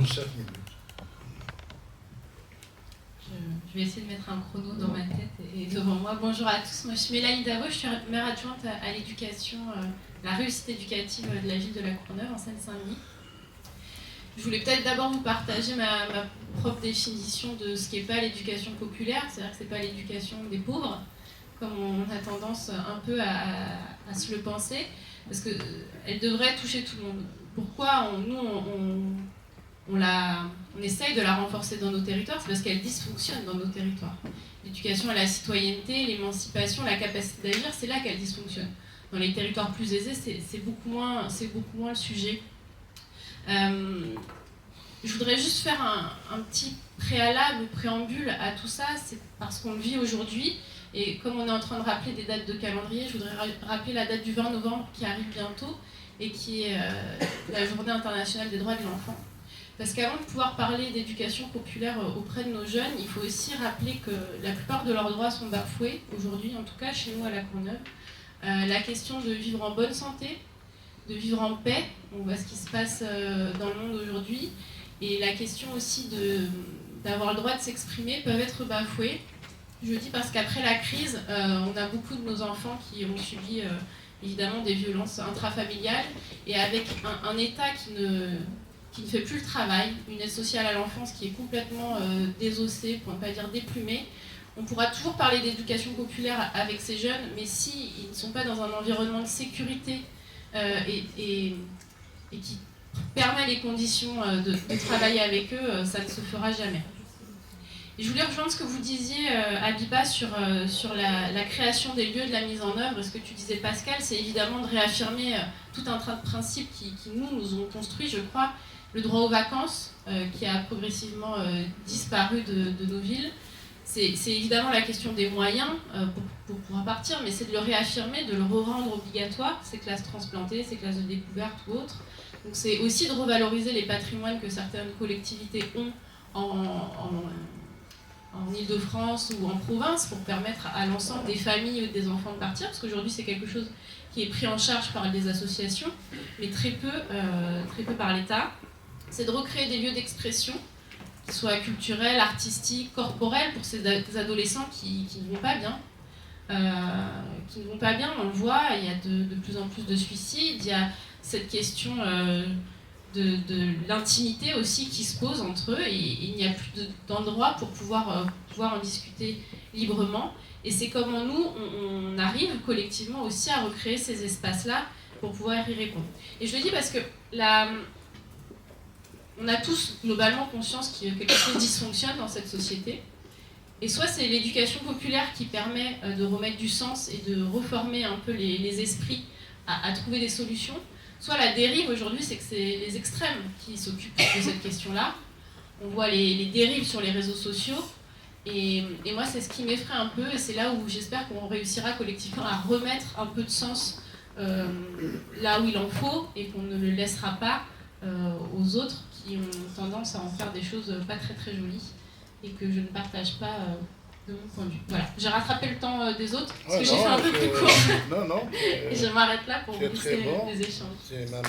pour 7 minutes. Je vais essayer de mettre un chrono dans ma tête et devant moi. Bonjour à tous, moi je suis Mélanie Davo, je suis maire adjointe à l'éducation, la réussite éducative de la ville de La Courneuve en Seine-Saint-Denis. Je voulais peut-être d'abord vous partager ma propre définition de ce qu'est pas l'éducation populaire, c'est-à-dire que c'est pas l'éducation des pauvres, comme on a tendance un peu à se le penser, parce qu'elle devrait toucher tout le monde. Pourquoi on essaye de la renforcer dans nos territoires, c'est parce qu'elle dysfonctionne dans nos territoires. L'éducation à la citoyenneté, l'émancipation, la capacité d'agir, c'est là qu'elle dysfonctionne. Dans les territoires plus aisés, c'est beaucoup moins le sujet. Je voudrais juste faire un petit préambule à tout ça, c'est parce qu'on le vit aujourd'hui, et comme on est en train de rappeler des dates de calendrier, je voudrais rappeler la date du 20 novembre qui arrive bientôt, et qui est la Journée internationale des droits de l'enfant. Parce qu'avant de pouvoir parler d'éducation populaire auprès de nos jeunes, il faut aussi rappeler que la plupart de leurs droits sont bafoués, aujourd'hui, en tout cas chez nous à La Courneuve. La question de vivre en bonne santé, de vivre en paix, on voit ce qui se passe dans le monde aujourd'hui, et la question aussi d'avoir le droit de s'exprimer peuvent être bafouées. Je dis parce qu'après la crise, on a beaucoup de nos enfants qui ont subi évidemment des violences intrafamiliales, et avec un État qui ne fait plus le travail, une aide sociale à l'enfance qui est complètement désossée, pour ne pas dire déplumée. On pourra toujours parler d'éducation populaire avec ces jeunes, mais s'ils ne sont pas dans un environnement de sécurité et qui permet les conditions de travailler avec eux, ça ne se fera jamais. Et je voulais rejoindre ce que vous disiez, Abiba, sur la création des lieux de la mise en œuvre. Ce que tu disais, Pascal, c'est évidemment de réaffirmer tout un tas de principes qui nous ont construit, je crois. Le droit aux vacances, qui a progressivement disparu de nos villes. C'est évidemment la question des moyens pour pouvoir partir, mais c'est de le réaffirmer, de le rendre obligatoire, ces classes transplantées, ces classes de découverte ou autres. Donc c'est aussi de revaloriser les patrimoines que certaines collectivités ont en Île-de-France ou en province pour permettre à l'ensemble des familles ou des enfants de partir, parce qu'aujourd'hui c'est quelque chose qui est pris en charge par des associations, mais très peu par l'État. C'est de recréer des lieux d'expression, qui soient culturels, artistiques, corporels, pour ces adolescents qui ne vont pas bien. On le voit, il y a de plus en plus de suicides, il y a cette question de l'intimité aussi qui se pose entre eux, et il n'y a plus d'endroit pour pouvoir en discuter librement. Et c'est comment nous, on arrive collectivement aussi à recréer ces espaces-là pour pouvoir y répondre. Et je le dis parce que on a tous globalement conscience que quelque chose dysfonctionne dans cette société. Et soit c'est l'éducation populaire qui permet de remettre du sens et de reformer un peu les esprits à trouver des solutions, soit la dérive aujourd'hui, c'est que c'est les extrêmes qui s'occupent de cette question-là. On voit les dérives sur les réseaux sociaux, et moi c'est ce qui m'effraie un peu, et c'est là où j'espère qu'on réussira collectivement à remettre un peu de sens là où il en faut, et qu'on ne le laissera pas aux autres qui ont tendance à en faire des choses pas très très jolies et que je ne partage pas de mon point de vue. Voilà, j'ai rattrapé le temps des autres parce que j'ai fait un peu plus court. Non. Et je m'arrête là pour vous laisser les échanges. C'est même